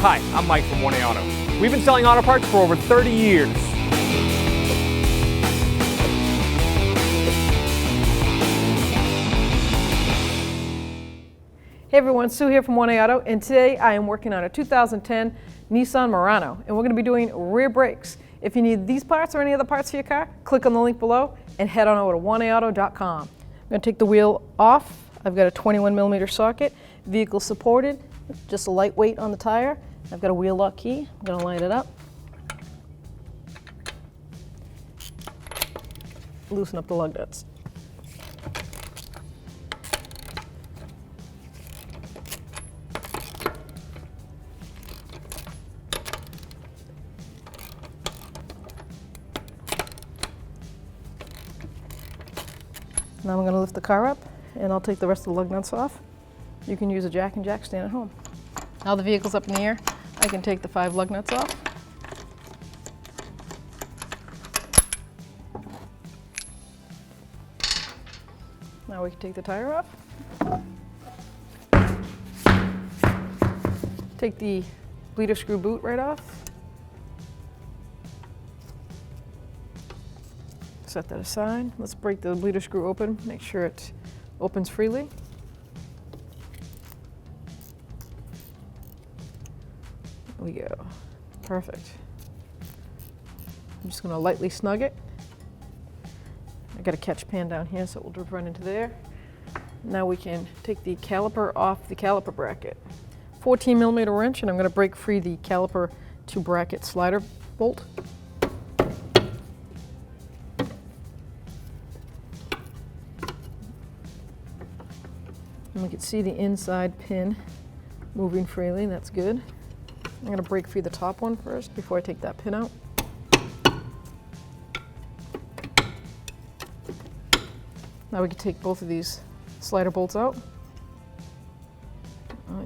Hi, I'm Mike from 1A Auto. We've been selling auto parts for over 30 years. Hey everyone, Sue here from 1A Auto, and today I am working on a 2010 Nissan Murano, and we're going to be doing rear brakes. If you need these parts or any other parts for your car, click on the link below and head on over to 1aauto.com. I'm going to take the wheel off. I've got a 21mm socket, vehicle supported, just a lightweight on the tire. I've got a wheel lock key. I'm going to line it up. Loosen up the lug nuts. Now I'm going to lift the car up and I'll take the rest of the lug nuts off. You can use a jack and jack stand at home. Now the vehicle's up in the air, I can take the 5 lug nuts off. Now we can take the tire off. Take the bleeder screw boot right off. Set that aside. Let's break the bleeder screw open, make sure it opens freely. There we go. Perfect. I'm just going to lightly snug it. I got a catch pan down here, so it will drip right into there. Now we can take the caliper off the caliper bracket. 14mm wrench, and I'm going to break free the caliper to bracket slider bolt. And we can see the inside pin moving freely, that's good. I'm going to break free the top one first before I take that pin out. Now we can take both of these slider bolts out.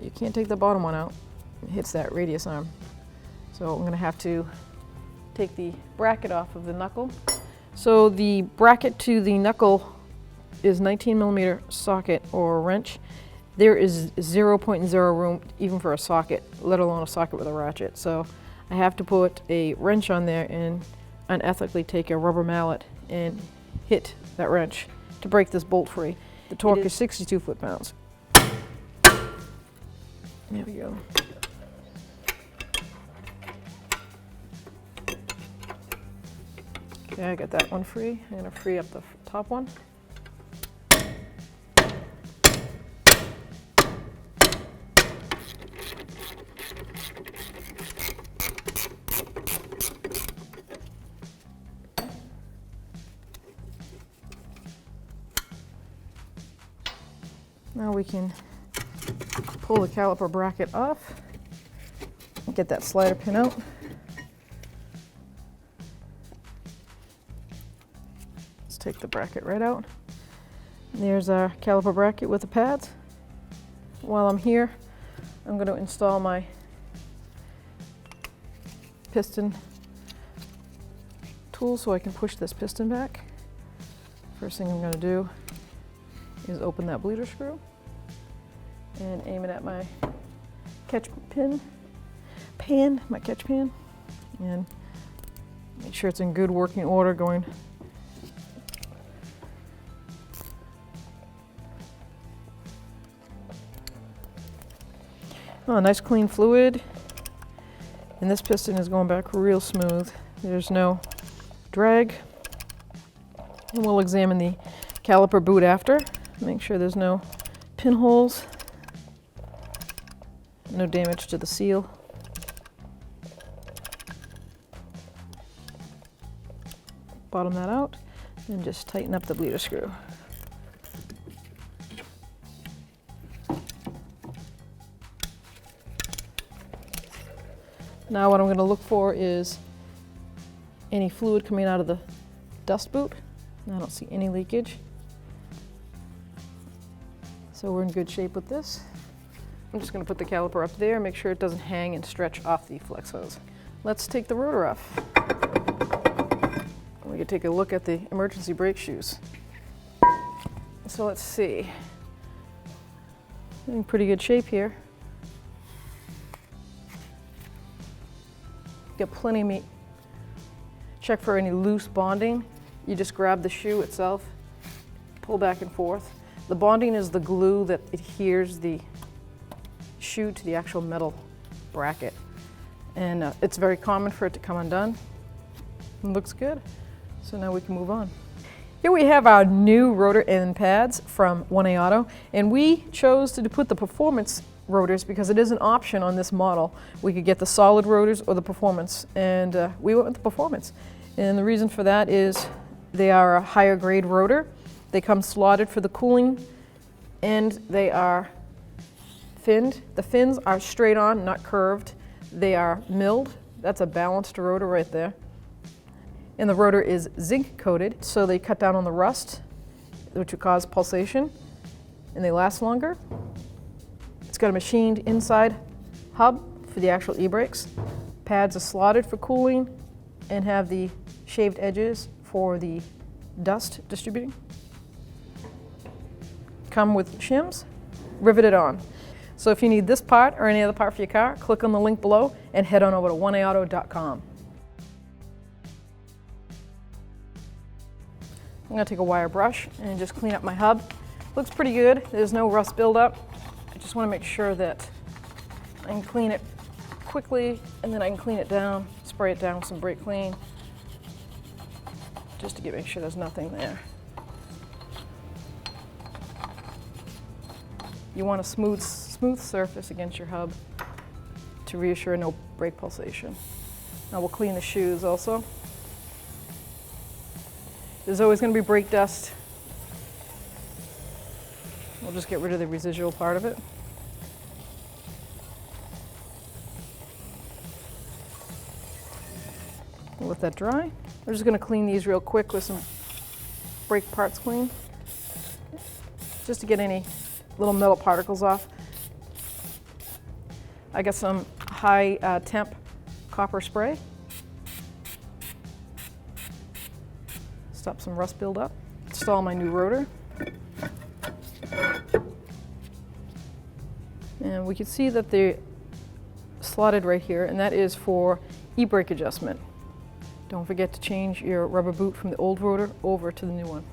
You can't take the bottom one out, it hits that radius arm. So I'm going to have to take the bracket off of the knuckle. So the bracket to the knuckle is 19mm socket or wrench. There is 0.0 room even for a socket, let alone a socket with a ratchet. So I have to put a wrench on there and unethically take a rubber mallet and hit that wrench to break this bolt free. The torque is 62 foot-pounds. There we go. Okay, I got that one free. I'm going to free up the top one. Now we can pull the caliper bracket off, get that slider pin out. Let's take the bracket right out. There's our caliper bracket with the pads. While I'm here, I'm going to install my piston tool so I can push this piston back. First thing I'm going to do is open that bleeder screw and aim it at my catch pan, and make sure it's in good working order going. Oh, nice clean fluid, and this piston is going back real smooth. There's no drag, and we'll examine the caliper boot after. Make sure there's no pinholes, no damage to the seal. Bottom that out and just tighten up the bleeder screw. Now what I'm going to look for is any fluid coming out of the dust boot. I don't see any leakage. So we're in good shape with this. I'm just going to put the caliper up there, make sure it doesn't hang and stretch off the flex hose. Let's take the rotor off. We can take a look at the emergency brake shoes. So let's see. In pretty good shape here. Get plenty of meat. Check for any loose bonding. You just grab the shoe itself, pull back and forth. The bonding is the glue that adheres the shoe to the actual metal bracket. And it's very common for it to come undone. It looks good. So now we can move on. Here we have our new rotor end pads from 1A Auto, and we chose to put the performance rotors because it is an option on this model. We could get the solid rotors or the performance, and we went with the performance. And the reason for that is they are a higher grade rotor. They come slotted for the cooling, and they are finned. The fins are straight on, not curved. They are milled. That's a balanced rotor right there. And the rotor is zinc coated, so they cut down on the rust, which would cause pulsation, and they last longer. It's got a machined inside hub for the actual e-brakes. Pads are slotted for cooling and have the shaved edges for the dust distributing. Come with shims, riveted on. So if you need this part or any other part for your car, click on the link below and head on over to 1aauto.com. I'm going to take a wire brush and just clean up my hub. Looks pretty good. There's no rust buildup. I just want to make sure that I can clean it quickly, and then I can clean it down, spray it down with some brake clean, just to make sure there's nothing there. You want a smooth surface against your hub to reassure no brake pulsation. Now we'll clean the shoes also. There's always going to be brake dust. We'll just get rid of the residual part of it. We'll let that dry. We're just going to clean these real quick with some brake parts clean, just to get any little metal particles off. I got some high temp copper spray. Stop some rust buildup. Install my new rotor. And we can see that they're slotted right here, and that is for e-brake adjustment. Don't forget to change your rubber boot from the old rotor over to the new one.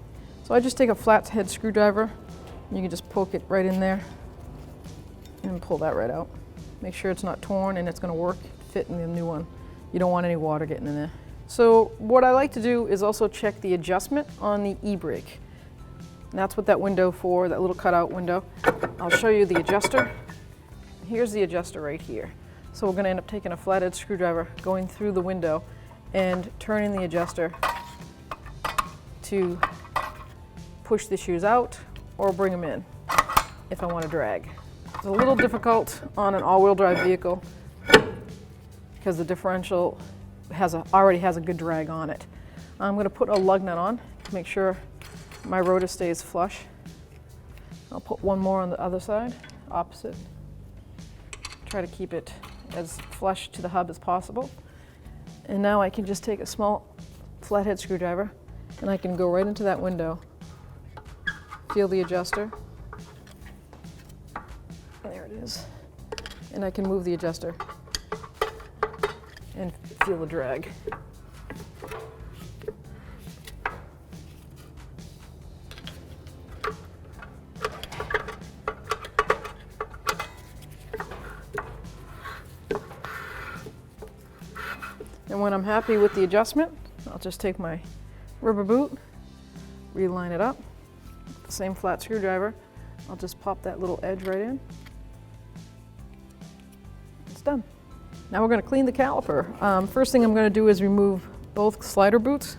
So I just take a flathead screwdriver, and you can just poke it right in there and pull that right out. Make sure it's not torn and it's going to work, fit in the new one. You don't want any water getting in there. So what I like to do is also check the adjustment on the e-brake. And that's what that window for, that little cutout window. I'll show you the adjuster. Here's the adjuster right here. So we're going to end up taking a flathead screwdriver, going through the window, and turning the adjuster to push the shoes out or bring them in if I want to drag. It's a little difficult on an all-wheel drive vehicle because the differential already has a good drag on it. I'm going to put a lug nut on to make sure my rotor stays flush. I'll put one more on the other side, opposite. Try to keep it as flush to the hub as possible. And now I can just take a small flathead screwdriver and I can go right into that window, feel the adjuster. There it is. And I can move the adjuster and feel the drag. And when I'm happy with the adjustment, I'll just take my rubber boot, reline it up, the same flat screwdriver. I'll just pop that little edge right in. It's done. Now we're going to clean the caliper. First thing I'm going to do is remove both slider boots,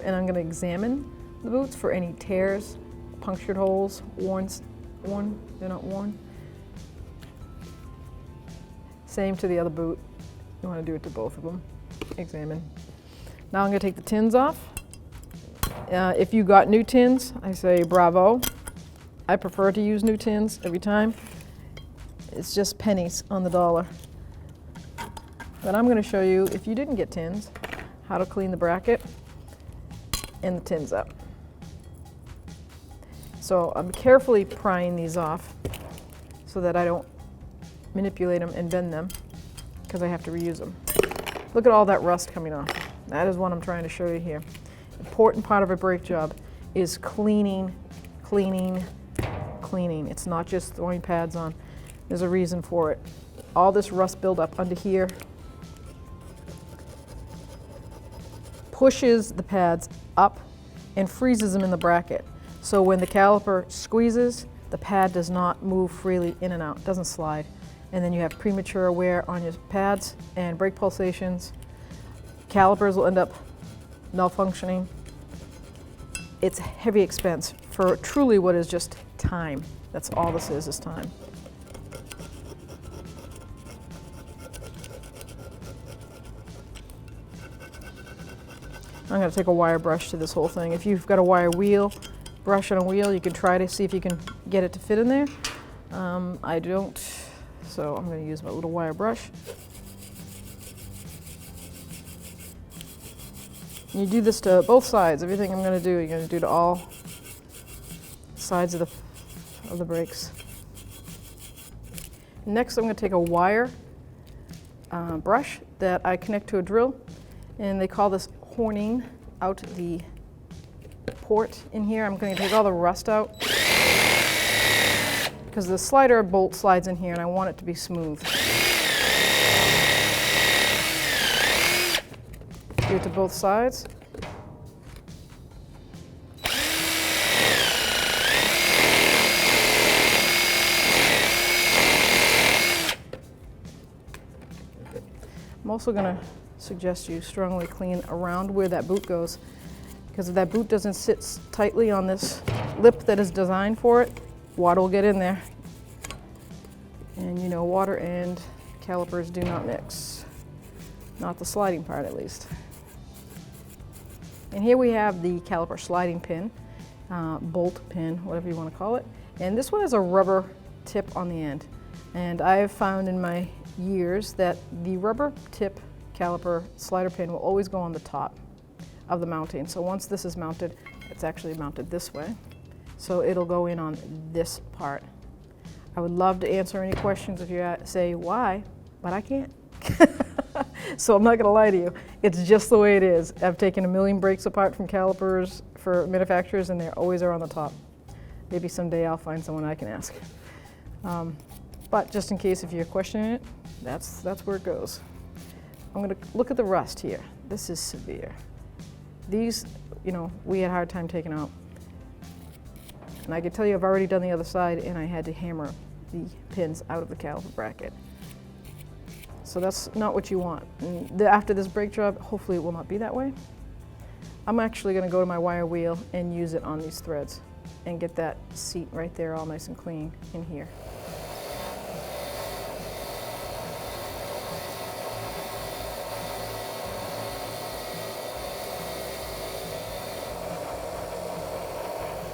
and I'm going to examine the boots for any tears, punctured holes, worn, they're not worn. Same to the other boot. You want to do it to both of them. Examine. Now I'm going to take the tins off. If you got new tins, I say bravo. I prefer to use new tins every time. It's just pennies on the dollar. But I'm going to show you, if you didn't get tins, how to clean the bracket and the tins up. So I'm carefully prying these off so that I don't manipulate them and bend them. because I have to reuse them. Look at all that rust coming off. That is what I'm trying to show you here. Important part of a brake job is cleaning, cleaning, cleaning. It's not just throwing pads on. There's a reason for it. All this rust buildup under here pushes the pads up and freezes them in the bracket. So when the caliper squeezes, the pad does not move freely in and out, it doesn't slide. And then you have premature wear on your pads and brake pulsations. Calipers will end up malfunctioning. It's a heavy expense for truly what is just time. That's all this is time. I'm going to take a wire brush to this whole thing. If you've got a wire wheel, brush on a wheel, you can try to see if you can get it to fit in there. I don't, so I'm going to use my little wire brush. You do this to both sides. Everything I'm going to do, you're going to do to all sides of the brakes. Next, I'm going to take a wire brush that I connect to a drill, and they call this horning out the port in here. I'm going to take all the rust out because the slider bolt slides in here and I want it to be smooth. Do it to both sides. I'm also going to suggest you strongly clean around where that boot goes, because if that boot doesn't sit tightly on this lip that is designed for it, water will get in there. And you know, water and calipers do not mix. Not the sliding part, at least. And here we have the caliper sliding pin, bolt pin, whatever you want to call it. And this one has a rubber tip on the end. And I have found in my years that the rubber tip caliper slider pin will always go on the top of the mounting. So once this is mounted, it's actually mounted this way. So it'll go in on this part. I would love to answer any questions if you say why, but I can't. So I'm not going to lie to you. It's just the way it is. I've taken a million brakes apart from calipers for manufacturers, and they always are on the top. Maybe someday I'll find someone I can ask. But just in case if you're questioning it, that's where it goes. I'm going to look at the rust here. This is severe. These, you know, we had a hard time taking out. And I can tell you I've already done the other side, and I had to hammer the pins out of the caliper bracket. So that's not what you want. And after this brake job, hopefully it will not be that way. I'm actually going to go to my wire wheel and use it on these threads and get that seat right there all nice and clean in here.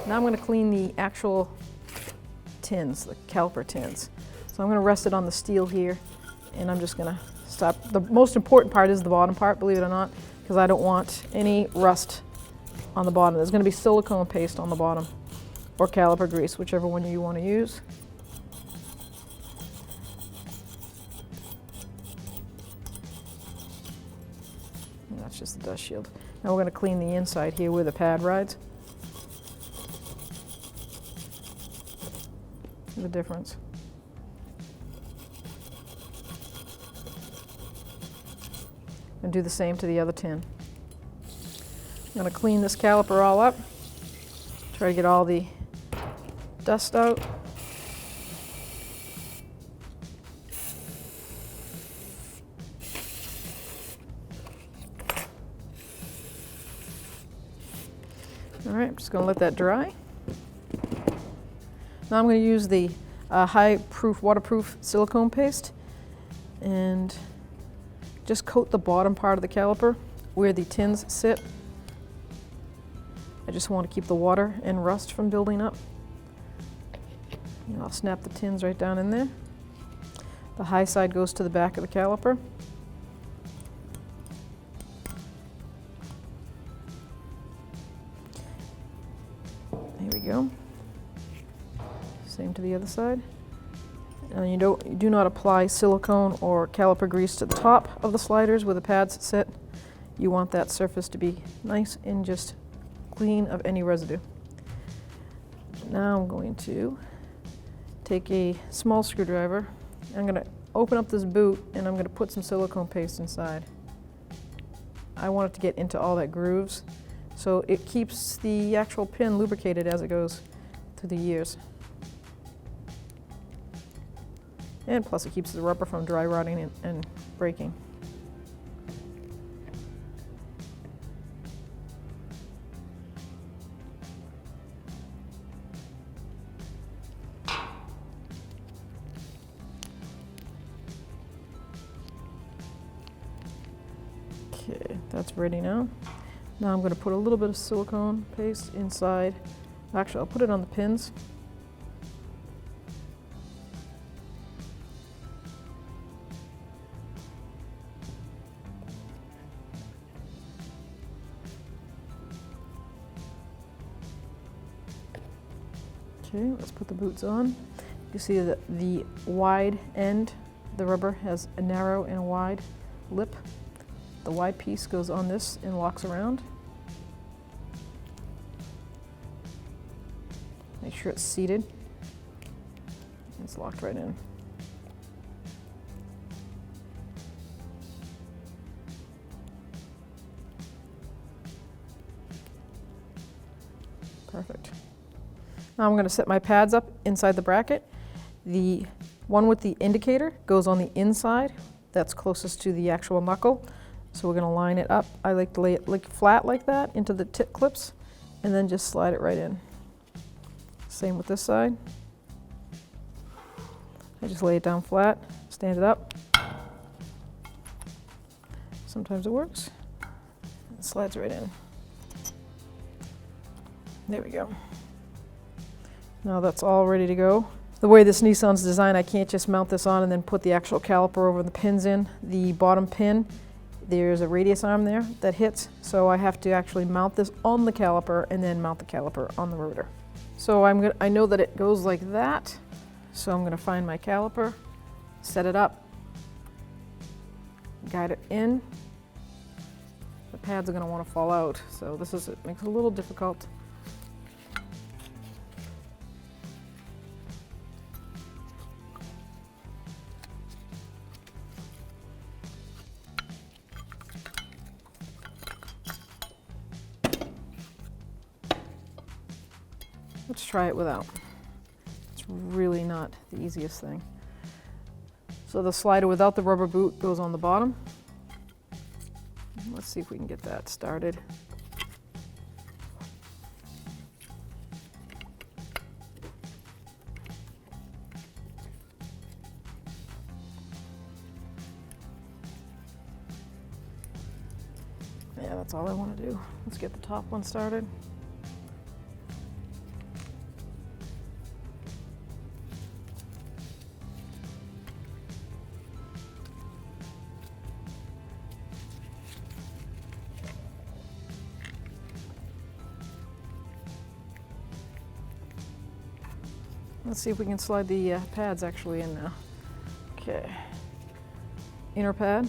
Now I'm going to clean the actual tins, the caliper tins. So I'm going to rest it on the steel here, and I'm just going to stop. The most important part is the bottom part, believe it or not, because I don't want any rust on the bottom. There's going to be silicone paste on the bottom, or caliper grease, whichever one you want to use. And that's just the dust shield. Now we're going to clean the inside here where the pad rides. The difference. And do the same to the other tin. I'm going to clean this caliper all up. Try to get all the dust out. All right, I'm just going to let that dry. Now I'm going to use the high-proof, waterproof silicone paste and just coat the bottom part of the caliper where the tins sit. I just want to keep the water and rust from building up. And I'll snap the tins right down in there. The high side goes to the back of the caliper. There we go. Same to the other side. And you do not apply silicone or caliper grease to the top of the sliders where the pads sit. You want that surface to be nice and just clean of any residue. Now I'm going to take a small screwdriver. I'm going to open up this boot and I'm going to put some silicone paste inside. I want it to get into all that grooves, so it keeps the actual pin lubricated as it goes through the years. And plus it keeps the rubber from dry rotting and breaking. Okay, that's ready now. Now I'm going to put a little bit of silicone paste inside. Actually, I'll put it on the pins. Okay, let's put the boots on. You see that the wide end, the rubber has a narrow and a wide lip. The wide piece goes on this and locks around. Make sure it's seated. It's locked right in. Perfect. Now I'm going to set my pads up inside the bracket. The one with the indicator goes on the inside. That's closest to the actual knuckle. So we're going to line it up. I like to lay it flat like that into the tip clips and then just slide it right in. Same with this side. I just lay it down flat, stand it up. Sometimes it works. It slides right in. There we go. Now that's all ready to go. The way this Nissan's designed, I can't just mount this on and then put the actual caliper over the pins in. The bottom pin, there's a radius arm there that hits, so I have to actually mount this on the caliper and then mount the caliper on the rotor. So I know that it goes like that, so I'm going to find my caliper, set it up, guide it in. The pads are going to want to fall out, so it makes it a little difficult. Let's try it without. It's really not the easiest thing. So the slider without the rubber boot goes on the bottom. Let's see if we can get that started. Yeah, that's all I want to do. Let's get the top one started. Let's see if we can slide the pads actually in now. Okay. Inner pad.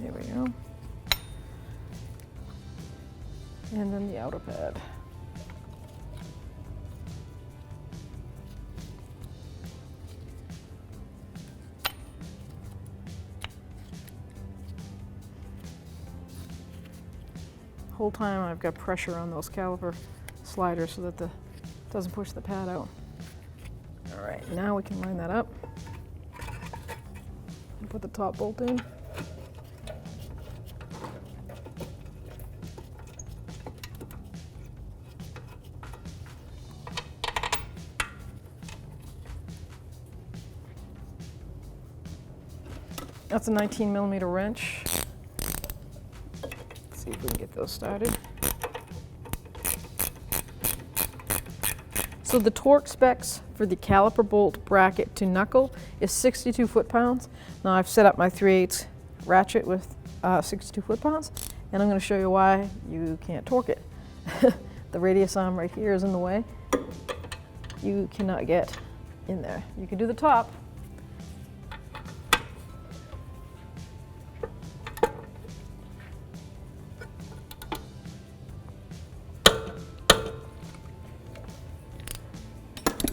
There we go. And then the outer pad. Whole time I've got pressure on those caliper sliders so that it doesn't push the pad out. All right, now we can line that up and put the top bolt in. That's a 19mm wrench. See if we can get those started. So the torque specs for the caliper bolt bracket to knuckle is 62 foot-pounds. Now I've set up my 3/8 ratchet with 62 foot-pounds, and I'm going to show you why you can't torque it. The radius arm right here is in the way. You cannot get in there. You can do the top.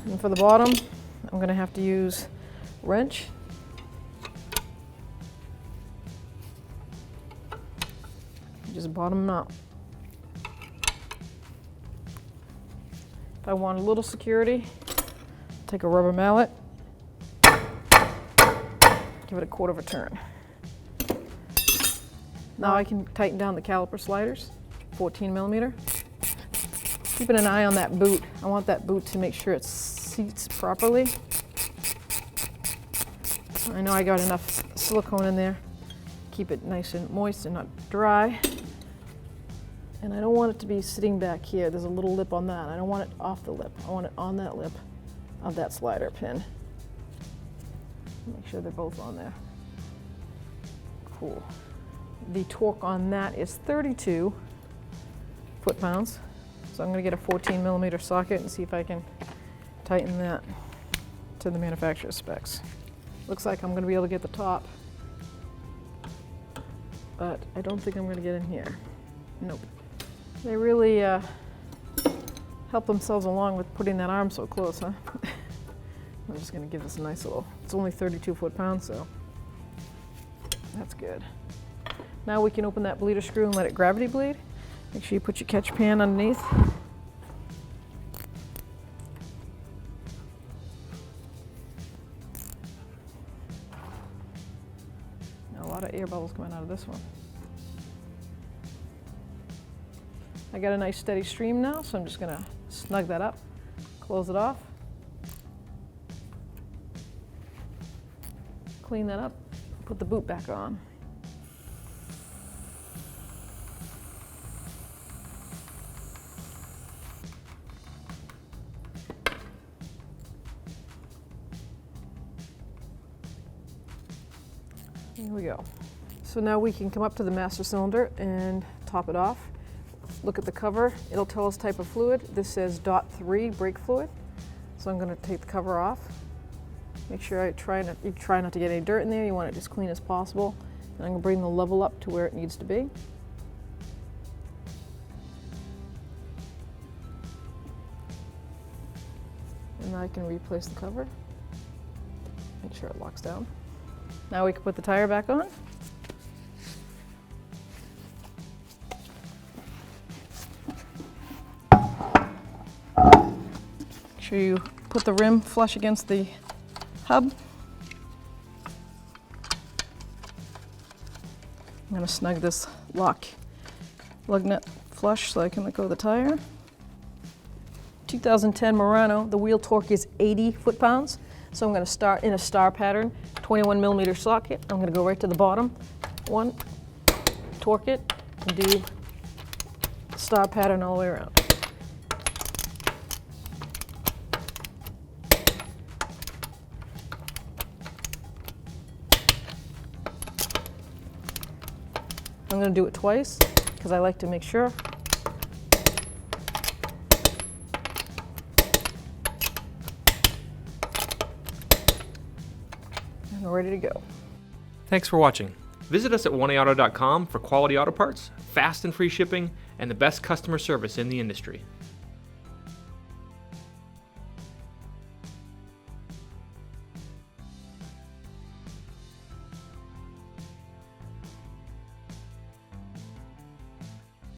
And for the bottom, I'm going to have to use a wrench. Just bottom them out. If I want a little security, take a rubber mallet, give it a quarter of a turn. Now I can tighten down the caliper sliders, 14 millimeter. Keeping an eye on that boot. I want that boot to make sure it seats properly. I know I got enough silicone in there. Keep it nice and moist and not dry. And I don't want it to be sitting back here. There's a little lip on that. I don't want it off the lip. I want it on that lip of that slider pin. Make sure they're both on there. Cool. The torque on that is 32 foot-pounds. So I'm going to get a 14 millimeter socket and see if I can tighten that to the manufacturer's specs. Looks like I'm going to be able to get the top, but I don't think I'm going to get in here. Nope. They really help themselves along with putting that arm so close, huh? I'm just going to give this a nice little, it's only 32 foot-pounds, so that's good. Now we can open that bleeder screw and let it gravity bleed. Make sure you put your catch pan underneath. Now a lot of air bubbles coming out of this one. I got a nice steady stream now, so I'm just going to snug that up, close it off, clean that up, put the boot back on. Here we go. So now we can come up to the master cylinder and top it off. Look at the cover. It'll tell us type of fluid. This says .3 brake fluid. So I'm going to take the cover off. Make sure you try not to get any dirt in there. You want it as clean as possible. And I'm going to bring the level up to where it needs to be. And I can replace the cover. Make sure it locks down. Now we can put the tire back on. Make sure you put the rim flush against the hub. I'm going to snug this lug nut flush so I can let go of the tire. 2010 Murano, the wheel torque is 80 foot-pounds. So I'm going to start in a star pattern, 21 millimeter socket. I'm going to go right to the bottom one, torque it, and do the star pattern all the way around. I'm going to do it twice because I like to make sure. And we're ready to go. Thanks for watching. Visit us at oneauto.com for quality auto parts, fast and free shipping, and the best customer service in the industry.